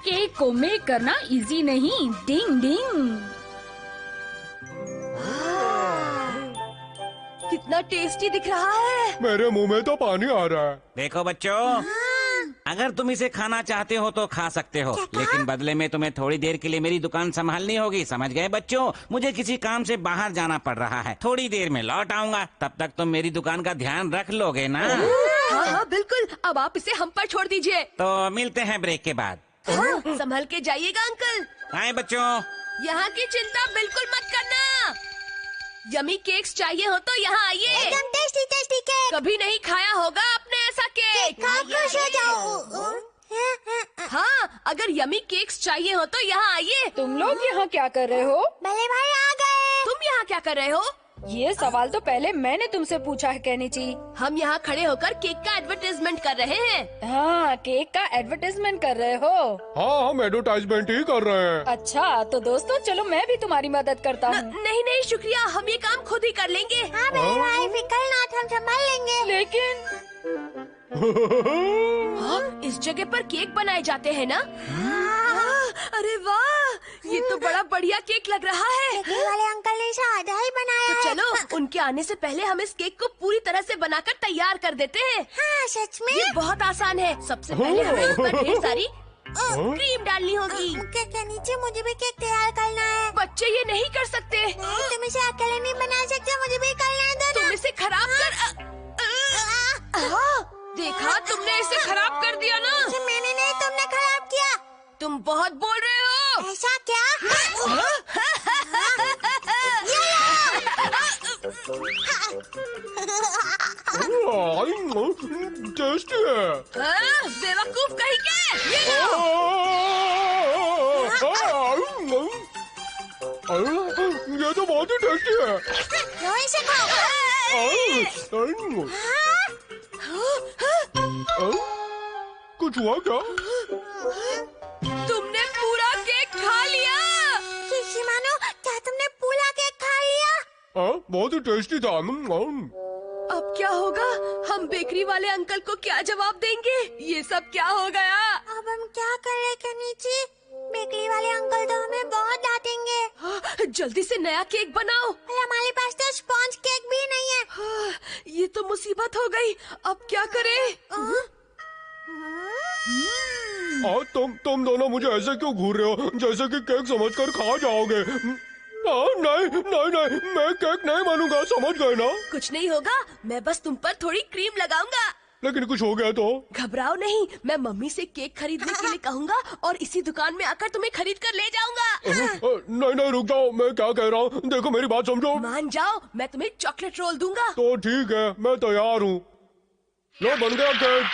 Cake को make करना easy नहीं। डिंग डिंग। कितना टेस्टी दिख रहा है। मेरे मुंह में तो पानी आ रहा है। देखो बच्चों, अगर तुम इसे खाना चाहते हो तो खा सकते हो, लेकिन बदले में तुम्हें थोड़ी देर के लिए मेरी दुकान संभालनी होगी। समझ गए बच्चों? मुझे किसी काम से बाहर जाना पड़ रहा है, थोड़ी देर में लौट आऊंगा। तब तक तुम मेरी दुकान का ध्यान रख लोगे ना? हाँ हाँ बिल्कुल। अब आप इसे हम पर छोड़ दीजिए। तो मिलते हैं ब्रेक के बाद। हाँ, संभल के जाइएगा अंकल। बाय बच्चों। यहाँ की चिंता बिल्कुल मत करना। यमी केक्स चाहिए हो तो यहाँ आइए। एकदम टेस्टी टेस्टी केक। कभी नहीं खाया होगा आपने ऐसा केक। खुश हो जाओ। हाँ, अगर यमी केक्स चाहिए हो तो यहाँ आइए। तुम लोग यहाँ क्या कर रहे हो? भले भाई आ गए। तुम यहाँ क्या कर रहे हो? ये सवाल तो पहले मैंने तुमसे पूछा है केनिची। हम यहाँ खड़े होकर केक का एडवर्टाइजमेंट कर रहे हैं। हाँ, केक का एडवर्टाइजमेंट कर रहे हो? हाँ, हम एडवर्टाइजमेंट ही कर रहे हैं। अच्छा, तो दोस्तों चलो मैं भी तुम्हारी मदद करता हूँ। नहीं नहीं शुक्रिया, हम ये काम खुद ही कर लेंगे। हाँ भले भाई, फिकर ना, हम संभाल लेंगे। लेकिन हाँ, इस जगह पर केक बनाए जाते हैं ना? अरे वाह, ये तो बड़ा बढ़िया केक लग रहा है। केक वाले अंकल ने इसे आधा ही बनाया तो है। चलो, उनके आने से पहले हम इस केक को पूरी तरह से बनाकर तैयार कर देते हैं। हाँ सच में। ये बहुत आसान है। सबसे पहले हमें इस पर ढेर सारी क्रीम डालनी होगी। केक के नीचे मुझे भी केक तैयार करना है। बच्चे ये नहीं कर सकते। नहीं, तुम इसे अकेले नहीं बना सकते, मुझे भी करना है। दो तुम इसे खराब कर हाँ, देखा, तुमने इसे खराब कर दिया ना। मैंने नहीं, तुमने खराब किया। तुम बहुत बोल रहे हो। ऐसा क्या? टेस्टी है। बेवकूफ कहीं के। ये लो। ये तो बहुत ही टेस्टी है। लो इसे खाओ। कुछ हुआ क्या? तुमने पूरा केक खा लिया। शिशिमानो, क्या तुमने पूरा केक खा लिया? बहुत ही टेस्टी था। अब क्या होगा? हम बेकरी वाले अंकल को क्या जवाब देंगे? ये सब क्या हो गया? अब हम क्या करें कनीची? बेकरी वाले अंकल तो हमें बहुत डांटेंगे। जल्दी से नया केक बनाओ। अरे हमारे पास तो स्पॉन्ज केक भी नहीं है। ये तो मुसीबत हो गई। अब क्या करें? तुम दोनों मुझे ऐसे क्यों घूर रहे हो, जैसे कि केक समझकर खा जाओगे? नहीं नहीं नहीं, मैं केक नहीं बनूंगा, समझ गए ना? कुछ नहीं होगा, मैं बस तुम पर थोड़ी क्रीम लगाऊंगा। लेकिन कुछ हो गया तो? घबराओ नहीं, मैं मम्मी से केक खरीदने के लिए कहूँगा और इसी दुकान में आकर तुम्हें खरीद कर ले जाऊंगा। नहीं नहीं, रुक जाओ, मैं क्या कह रहा हूँ, देखो मेरी बात समझो। मान जाओ, मैं तुम्हें चॉकलेट रोल दूंगा। तो ठीक है, मैं तैयार हूँ। लो, बन गया केक।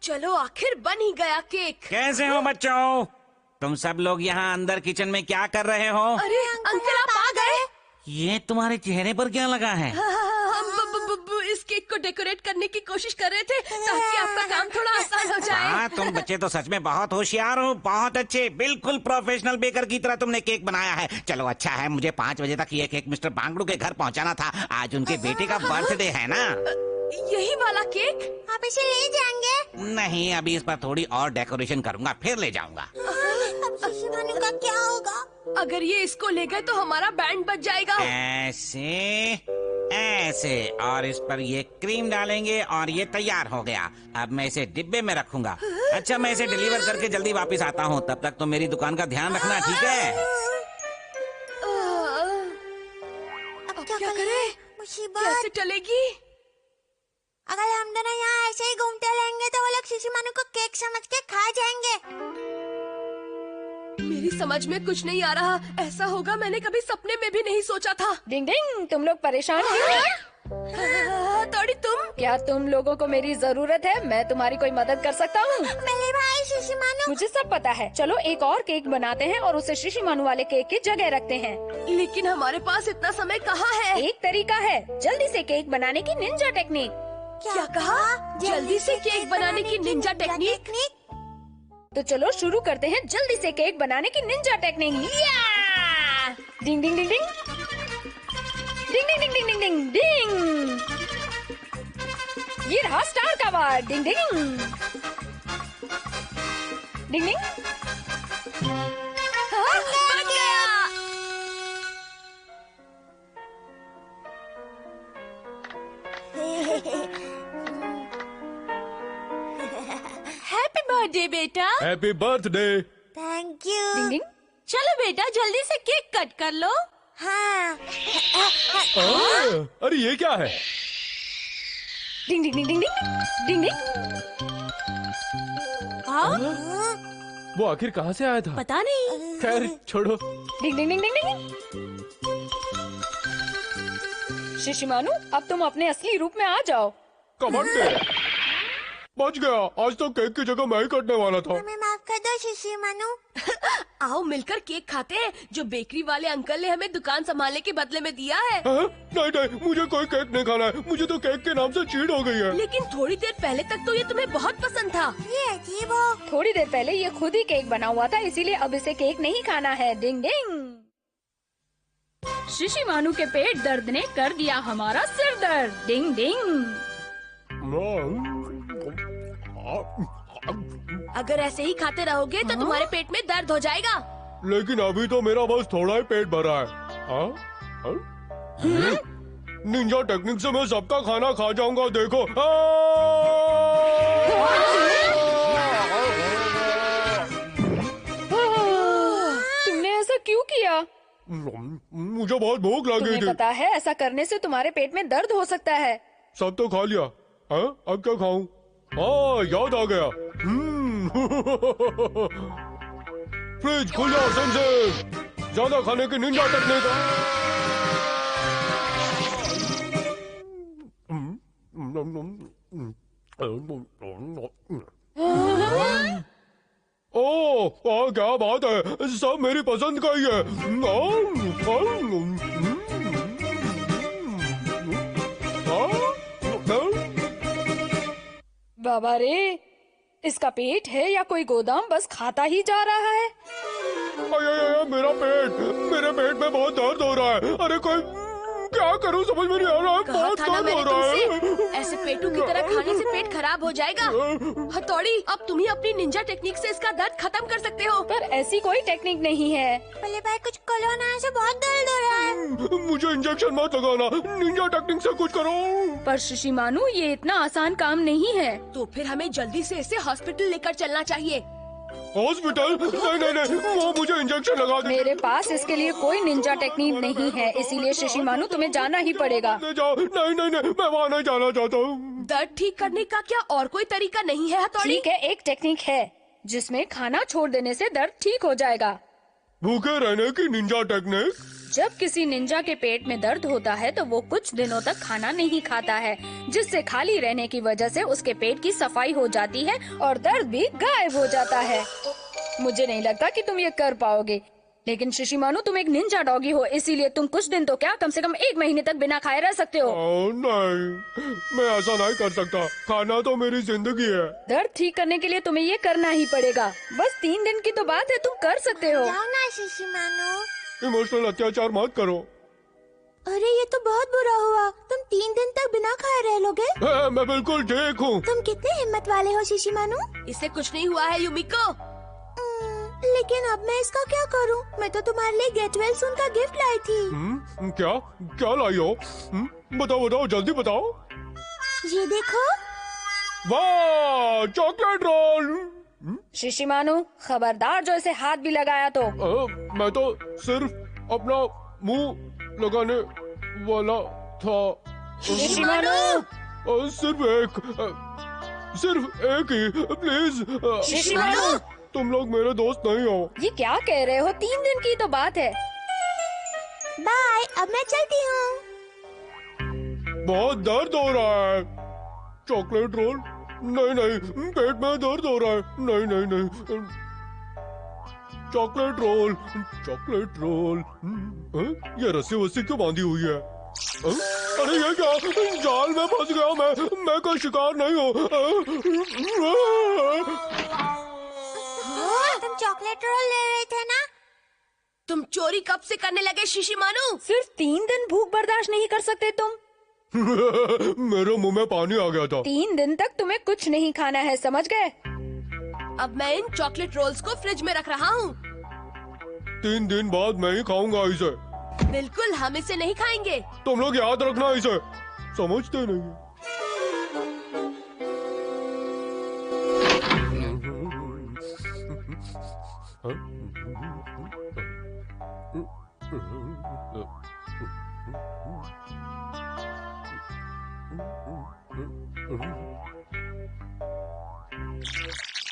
चलो, आखिर बन ही गया केक। कैसे हो बच्चों? तुम सब लोग यहाँ अंदर किचन में क्या कर रहे हो? अरे अंकल, आप आ गए। ये तुम्हारे चेहरे पर क्या लगा है? हम इस केक को डेकोरेट करने की कोशिश कर रहे थे ताकि आपका काम थोड़ा आसान हो जाए। हाँ, तुम बच्चे तो सच में बहुत होशियार हो, बहुत अच्छे, बिल्कुल प्रोफेशनल बेकर की तरह तुमने केक बनाया है। चलो अच्छा है, मुझे 5 बजे तक ये केक मिस्टर बांगड़ू के घर पहुँचाना था। आज उनके बेटे का बर्थडे है ना। यही वाला केक? आप इसे ले जाएंगे? नहीं, अभी इस पर थोड़ी और डेकोरेशन करूँगा, फिर ले जाऊँगा। अब शिशिमानो का क्या होगा? अगर ये इसको ले गए तो हमारा बैंड बच जाएगा। ऐसे ऐसे, और इस पर ये क्रीम डालेंगे और ये तैयार हो गया। अब मैं इसे डिब्बे में रखूंगा। अच्छा, मैं इसे डिलीवर करके जल्दी वापस आता हूँ, तब तक तो मेरी दुकान का ध्यान रखना, ठीक है? अब क्या करें? मुसीबत। कैसे टलेगी? अगर हम दोनों यहाँ ऐसे ही घूमते रहेंगे तो वो लोग शिशिमानो को केक समझ के खा जाएंगे। मेरी समझ में कुछ नहीं आ रहा। ऐसा होगा मैंने कभी सपने में भी नहीं सोचा था। डिंग डिंग, तुम लोग परेशान क्यों? तोड़ी, तुम? क्या तुम लोगों को मेरी जरूरत है? मैं तुम्हारी कोई मदद कर सकता हूँ? मेरे भाई शिशिमानो। मुझे सब पता है। चलो एक और केक बनाते हैं और उसे शिशिमानो वाले केक की जगह रखते हैं। लेकिन हमारे पास इतना समय कहाँ है? एक तरीका है, जल्दी से केक बनाने की निंजा टेक्निक। क्या कहा? जल्दी से केक बनाने की निंजा टेक्निक? तो चलो शुरू करते हैं जल्दी से केक बनाने की निंजा टेक्निक। डिंग ding ding ding ding ding ding ding ding ding डिंग। ये रहा स्टार का बार। डिंग डिंग डिंग डिंग। बन गया। हैप्पी बर्थडे बेटा। Happy birthday. Thank you. Ding ding. चलो बेटा जल्दी से केक कट कर लो। हाँ। अरे ये क्या है? डिंग ding ding ding ding ding डिंग। हाँ? वो आखिर कहाँ से आया था? पता नहीं। खैर छोड़ो। डिंग डिंग डिंग डिंग डिंग। शिशिमानु, अब तुम अपने असली रूप में आ जाओ। कमांड पे। बच गया। आज तो केक की जगह मैं ही कटने वाला था। हमें माफ कर दो शिशी मानू। आओ मिलकर केक खाते हैं जो बेकरी वाले अंकल ने हमें दुकान संभालने के बदले में दिया है। हाँ? नहीं नहीं, मुझे कोई केक नहीं खाना है। मुझे तो केक के नाम से चीड़ हो गई है। लेकिन थोड़ी देर पहले तक तो ये तुम्हें बहुत पसंद था। ये अजीब हो। थोड़ी देर पहले ये खुद ही केक बना हुआ था, इसीलिए अब इसे केक नहीं खाना है। डिंग डिंग। शिशिमानु के पेट दर्द ने कर दिया हमारा सिर दर्द। डिंग डिंग। अगर ऐसे ही खाते रहोगे तो तुम्हारे पेट में दर्द हो जाएगा। लेकिन अभी तो मेरा बस थोड़ा ही पेट भरा है। हाँ? हाँ? निंजा टेक्निक से मैं सबका खाना खा जाऊंगा, देखो। तुमने ऐसा क्यों किया? मुझे बहुत भूख लगी तुम्हें थी। पता है ऐसा करने से तुम्हारे पेट में दर्द हो सकता है। सब तो खा लिया। हाँ? अब क्या खाऊं? हाँ, याद आ गया। फ्रिज खुल जाओ संजय। ज्यादा खाने की निंजा टेक्निक। ओह, क्या बात है, सब मेरी पसंद का ही है। बाबा रे, इसका पेट है या कोई गोदाम बस खाता ही जा रहा है। मेरे पेट में बहुत दर्द हो रहा है। अरे कोई क्या करूं, समझ में नहीं आ रहा है। कहा बहुत था ना दर्द हो मैंने रहा है। तुमसे, ऐसे पेटू की तरह खाने से पेट खराब हो जाएगा। हथौड़ी, अब तुम ही अपनी निंजा टेक्निक से इसका दर्द खत्म कर सकते हो। पर ऐसी कोई टेक्निक नहीं है। पहले भाई कुछ करो ना, ऐसे बहुत दर्द हो रहा है। मुझे इंजेक्शन मत लगाना, निंजा टेक्निक से कुछ करो। पर शिशिमानु, ये इतना आसान काम नहीं है। तो फिर हमें जल्दी से इसे हॉस्पिटल लेकर चलना चाहिए। हॉस्पिटल? नहीं, वो मुझे इंजेक्शन लगा दे। मेरे पास इसके लिए कोई निंजा टेक्निक नहीं है, इसीलिए शिशिमानु तुम्हें जाना ही पड़ेगा। ले जाओ। नहीं, मैं वहाँ नहीं जाना चाहता हूँ। दर्द ठीक करने का क्या और कोई तरीका नहीं है हथौड़ी? ठीक है, एक टेक्निक है जिसमें खाना छोड़ देने से दर्द ठीक हो जाएगा। भूखे रहने की निंजा टेक्निक? जब किसी निंजा के पेट में दर्द होता है तो वो कुछ दिनों तक खाना नहीं खाता है, जिससे खाली रहने की वजह से उसके पेट की सफाई हो जाती है और दर्द भी गायब हो जाता है। मुझे नहीं लगता कि तुम ये कर पाओगे, लेकिन शिशिमानु तुम एक निंजा डॉगी हो, इसीलिए तुम कुछ दिन तो क्या, कम से कम 1 महीने तक बिना खाए रह सकते हो। नहीं, मैं ऐसा नहीं कर सकता। खाना तो मेरी जिंदगी है। दर्द ठीक करने के लिए तुम्हें ये करना ही पड़ेगा। बस 3 दिन की तो बात है, तुम कर सकते हो। जाओ ना शिशी मानू। इमोशनल अत्याचार मत करो। अरे ये तो बहुत बुरा हुआ। तुम 3 दिन तक बिना खाए रह लोगे? मैं बिल्कुल ठीक हूँ। तुम कितने हिम्मत वाले हो शिशी मानू। इससे कुछ नहीं हुआ है युमिको। लेकिन अब मैं इसका क्या करूं? मैं तो तुम्हारे लिए गेट वेल सून का गिफ्ट लाई थी। क्या लाई हो? बताओ, जल्दी बताओ। ये देखो। वाह, चॉकलेट रोल। शिशिमानु, खबरदार जो इसे हाथ भी लगाया तो। मैं तो सिर्फ अपना मुंह लगाने वाला था। शिशिमानु, सिर्फ एक ही, प्लीज। शिशिमानु, तुम लोग मेरे दोस्त नहीं हो। ये क्या कह रहे हो? 3 दिन की तो बात है। बाय, अब मैं चलती हूँ। बहुत दर्द हो रहा है। Chocolate roll? नहीं, पेट में दर्द हो रहा है। नहीं। Chocolate roll. ये रस्सी वस्सी क्यों बांधी हुई है? अरे ये क्या, जाल में फंस गया मैं कोई शिकार नहीं हूँ। तुम चॉकलेट रोल ले रहे थे ना? तुम चोरी कब से करने लगे शिशिमानु? सिर्फ 3 दिन भूख बर्दाश्त नहीं कर सकते तुम? मेरे मुंह में पानी आ गया था। 3 दिन तक तुम्हें कुछ नहीं खाना है, समझ गए? अब मैं इन चॉकलेट रोल्स को फ्रिज में रख रहा हूँ। 3 दिन बाद मैं ही खाऊंगा इसे। बिल्कुल, हम इसे नहीं खाएंगे। तुम लोग याद रखना इसे, समझते नहीं।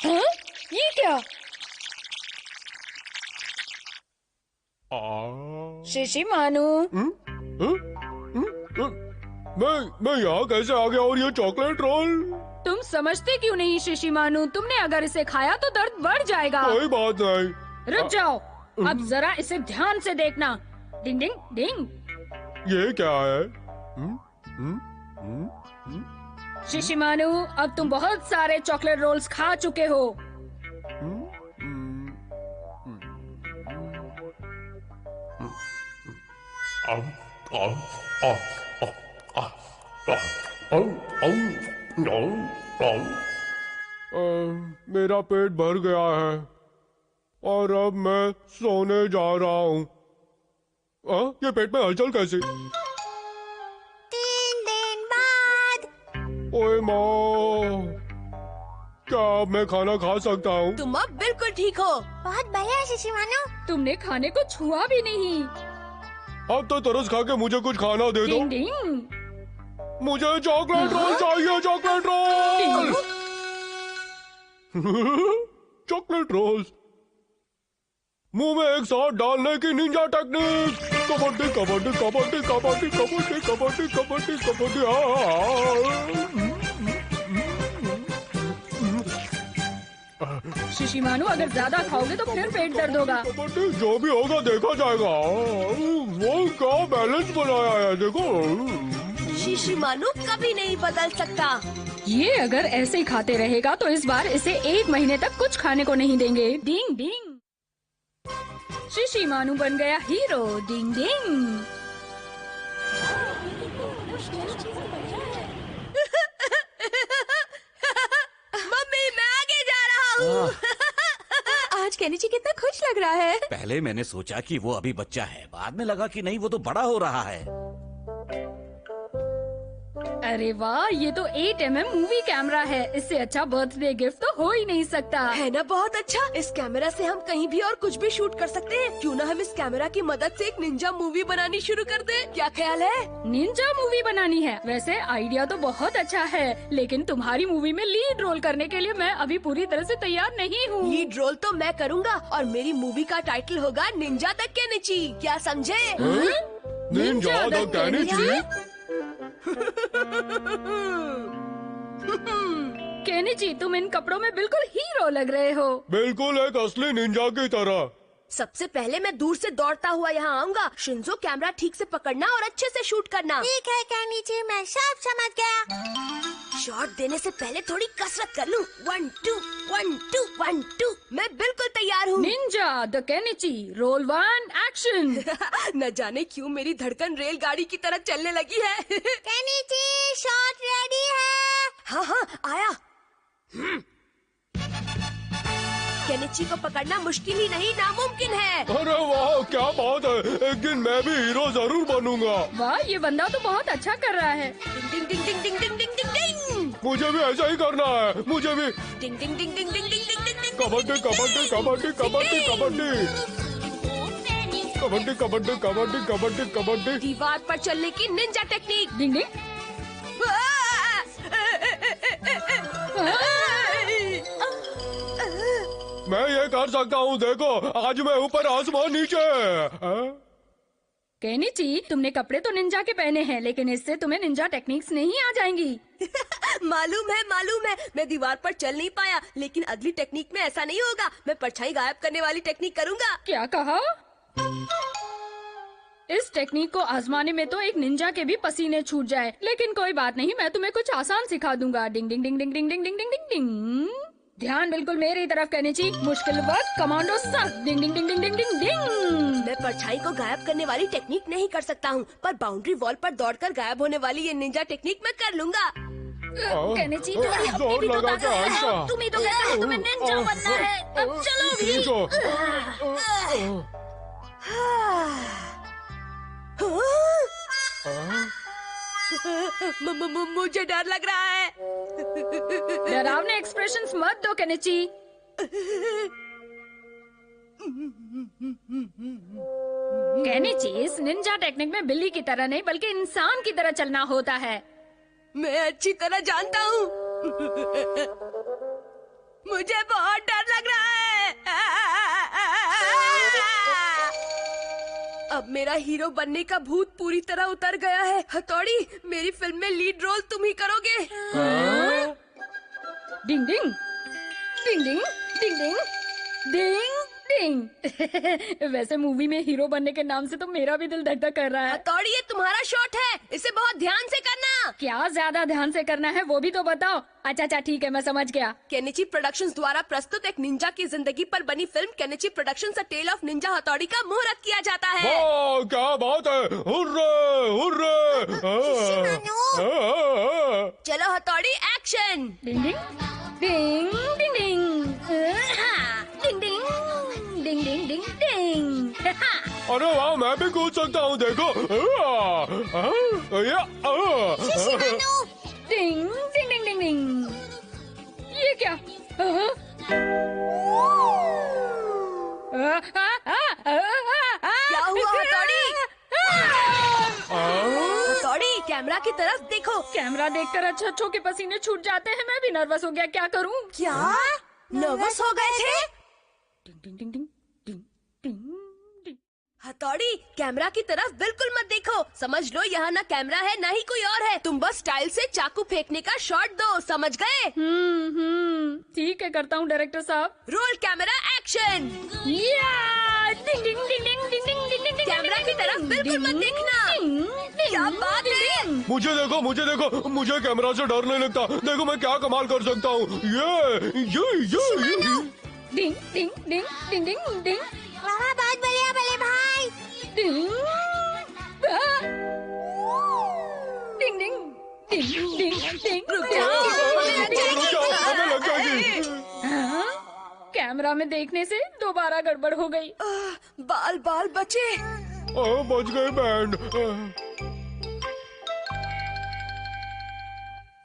हाँ? ये क्या? शिशी मानू, मैं यहाँ कैसे आ गया और ये चॉकलेट रोल? तुम समझते क्यों नहीं शिशी मानू? तुमने अगर इसे खाया तो दर्द बढ़ जाएगा। कोई बात नहीं। रुक जाओ, अब जरा इसे ध्यान से देखना। डिंग डिंग डिंग। ये क्या है? शिशी मानू, अब तुम बहुत सारे चॉकलेट रोल्स खा चुके हो। मेरा पेट भर गया है और अब मैं सोने जा रहा हूँ। ये पेट में हलचल कैसी? 3 दिन बाद। ओए माँ, क्या अब मैं खाना खा सकता हूँ? तुम अब बिल्कुल ठीक हो। बहुत बढ़िया शिशी मानू। तुमने खाने to छुआ भी नहीं। अब तो तरस खा के मुझे कुछ खाना दे दो। डिंग डिंग। मुझे चॉकलेट रोल चाहिए, चॉकलेट रोल। चॉकलेट रोल्स मुंह में एक साथ डालने की निंजा टेक्निक। कबड्डी कबड्डी कबड्डी कबड्डी कबड्डी कबड्डी कबड्डी कबड्डी। शिशी मानू, अगर ज्यादा खाओगे तो फिर पेट दर्द होगा। कबड्डी जो भी होगा देखा जाएगा। वो क्या बैलेंस बनाया है देखो। शिशी मानू कभी नहीं बदल सकता। ये अगर ऐसे ही खाते रहेगा तो इस बार इसे 1 महीने तक कुछ खाने को नहीं देंगे। डिंग डिंग। शिशी मानू बन गया हीरो। डिंग डिंग। मम्मी, मैं आगे जा रहा हूँ। आज केनिची कितना खुश लग रहा है। पहले मैंने सोचा कि वो अभी बच्चा है, बाद में लगा कि नहीं, वो तो बड़ा हो रहा है। अरे वाह, ये तो 8mm मूवी कैमरा है। इससे अच्छा बर्थडे गिफ्ट तो हो ही नहीं सकता। है ना बहुत अच्छा। इस कैमरा से हम कहीं भी और कुछ भी शूट कर सकते हैं। क्यों ना हम इस कैमरा की मदद से एक निंजा मूवी बनानी शुरू कर दें? क्या ख्याल है? निंजा मूवी बनानी है? वैसे आइडिया तो बहुत अच्छा है, लेकिन तुम्हारी मूवी में लीड रोल करने के लिए मैं अभी पूरी तरह से तैयार नहीं हूँ। लीड रोल तो मैं करूँगा और मेरी मूवी का टाइटल होगा निंजा द केनिची। क्या समझे? Ninja the Kenichi? केनिची, तुम इन कपड़ों में बिल्कुल हीरो लग रहे हो। बिल्कुल एक असली निंजा की तरह। सबसे पहले मैं दूर से दौड़ता हुआ यहाँ आऊँगा। शिंजो, कैमरा ठीक से पकड़ना और अच्छे से शूट करना। ठीक है केनिची, मैं सब समझ गया। शॉट देने से पहले थोड़ी कसरत कर लूं। 1 2 1 2 1 2। मैं बिल्कुल तैयार हूँ। Ninja the Kenichi, roll 1 action. न जाने क्यों मेरी धड़कन रेलगाड़ी की तरह चलने लगी है। केनिची, शॉट रेडी है। हाँ हाँ, आया। केनिची को पकड़ना मुश्किल ही नहीं, नामुमकिन है। अरे वाह, क्या बात है। एक दिन मैं भी हीरो जरूर बनूंगा। वाह, ये बंदा तो बहुत अच्छा कर रहा है। डिंग ding ding ding ding ding ding डिंग। मुझे भी ऐसा ही करना है, मुझे भी। डिंग ding ding ding ding ding ding डिंग। कबड्डी कबड्डी कबड्डी कबड्डी कबड्डी कबड्डी कबड्डी कबड्डी कबड्डी कबड्डी। दीवार पर चलने की निंजा टेक्निक। डिंग डिंग। मैं ये कर सकता हूँ, देखो आज मैं ऊपर आसमान नीचे। केनिची, तुमने कपड़े तो निंजा के पहने हैं, लेकिन इससे तुम्हें निंजा टेक्निक्स नहीं आ जाएंगी। मालूम है। मैं दीवार पर चल नहीं पाया, लेकिन अगली टेक्निक में ऐसा नहीं होगा। मैं परछाई गायब करने वाली टेक्निक करूँगा। क्या कहा? इस टेक्निक को आजमाने में तो एक निंजा के भी पसीने छूट जाए, लेकिन कोई बात नहीं, मैं तुम्हें कुछ आसान सिखा दूंगा। डिंग ding ding ding ding ding ding ding डिंग। ध्यान बिल्कुल मेरी तरफ केनिची। मुश्किल वक्त कमांडो सख्त। डिंग ding ding ding ding ding डिंग। मैं परछाई को गायब करने वाली टेक्निक नहीं कर सकता हूँ, पर बाउंड्री वॉल पर दौड़कर गायब होने वाली ये निंजा टेक्निक मैं कर लूँगा। केनिची थोड़ी अपनी जोर भी तो लगा के ताकत है। आशा। तुम ही तो कहते हो तुम्हें निंजा बनना है। अब चलो भी। ठीक है। मुझे डर लग रहा है। डरावने एक्सप्रेशंस मत दो केनिची। केनिची, इस निंजा टेक्निक में बिल्ली की तरह नहीं बल्कि इंसान की तरह चलना होता है। मैं अच्छी तरह जानता हूँ। मुझे बहुत डर लग रहा है। अब मेरा हीरो बनने का भूत पूरी तरह उतर गया है। हथौड़ी, मेरी फिल्म में लीड रोल तुम ही करोगे। डिंग ding ding ding ding ding ding डिंग। वैसे मूवी में हीरो बनने के नाम से तो मेरा भी दिल धक धक कर रहा है। हथौड़ी, ये तुम्हारा शॉट है, इसे बहुत ध्यान से करना। क्या ज्यादा ध्यान से करना है वो भी तो बताओ। अच्छा अच्छा ठीक है, मैं समझ गया। केनिची प्रोडक्शंस द्वारा प्रस्तुत एक निंजा की जिंदगी पर बनी film Kenichi productions a tale of ninja Hattori का मुहूर्त किया जाता है। वाह, क्या बात है। Hurray hurray. चलो हथौड़ी, action. Ding ding ding ding ding ding ding ding ding डिंग। अरे वाह, मैं भी कूद सकता हूँ, देखो। डिंग डिंग डिंग डिंग डिंग। ये क्या? क्या हुआ हथौड़ी? हथौड़ी, कैमरा की तरफ देखो। कैमरा देखकर अच्छों के पसीने छूट जाते हैं। मैं भी नर्वस हो गया, क्या करूं? क्या नर्वस हो गए थे? डिंग ding ding ding ding ding डिंग। हथौड़ी, कैमरा की तरफ बिल्कुल मत देखो। समझ लो यहाँ ना कैमरा है ना ही कोई और है। तुम बस स्टाइल से चाकू फेंकने का शॉट दो, समझ गए? ठीक है, करता हूँ डायरेक्टर साहब। Roll camera, action. Ding ding ding ding ding ding ding ding. Camera की तरफ बिल्कुल मत देखना। क्या बात है? मुझे देखो, मुझे देखो, मुझे कैमरा से डर नहीं लगता। देखो मैं क्या कमाल कर सकता हूँ। ये डिंग डिंग डिंग डिंग डिंग डिंग वाह, बहुत बढ़िया बड़े भाई। डिंग डिंग डिंग डिंग डिंग। रुक जाओ, हमें लग जाएगी। हाँ? कैमरा में देखने से दोबारा गड़बड़ हो गई। बाल बाल बचे। बच गए बैंड।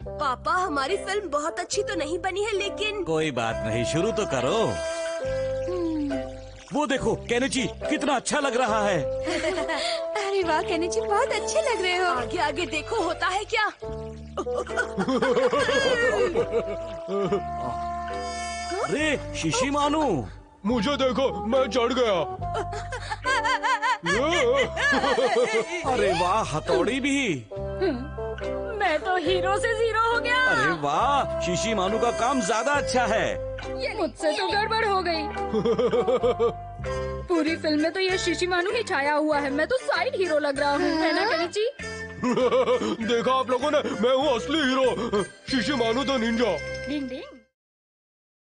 पापा, हमारी फिल्म बहुत अच्छी तो नहीं बनी है, लेकिन कोई बात नहीं, शुरू तो करो। वो देखो केनिची, कितना अच्छा लग रहा है। अरे वाह केनिची, बहुत अच्छे लग रहे हो। आगे आगे देखो, होता है क्या? अरे शिशिमानु, मुझे देखो, मैं चढ़ गया। अरे वाह, हथौड़ी भी। मैं तो हीरो से जीरो हो गया। अरे वाह, शिशिमानु का काम ज्यादा अच्छा है। ये मुझसे तो गड़बड़ हो गई। पूरी फिल्म में तो ये शिशिमानु ही छाया हुआ है। मैं तो साइड हीरो लग रहा हूँ, है ना केनिची? देखा आप लोगों ने, मैं हूँ असली हीरो, शिशिमानु द निंजा। Ding ding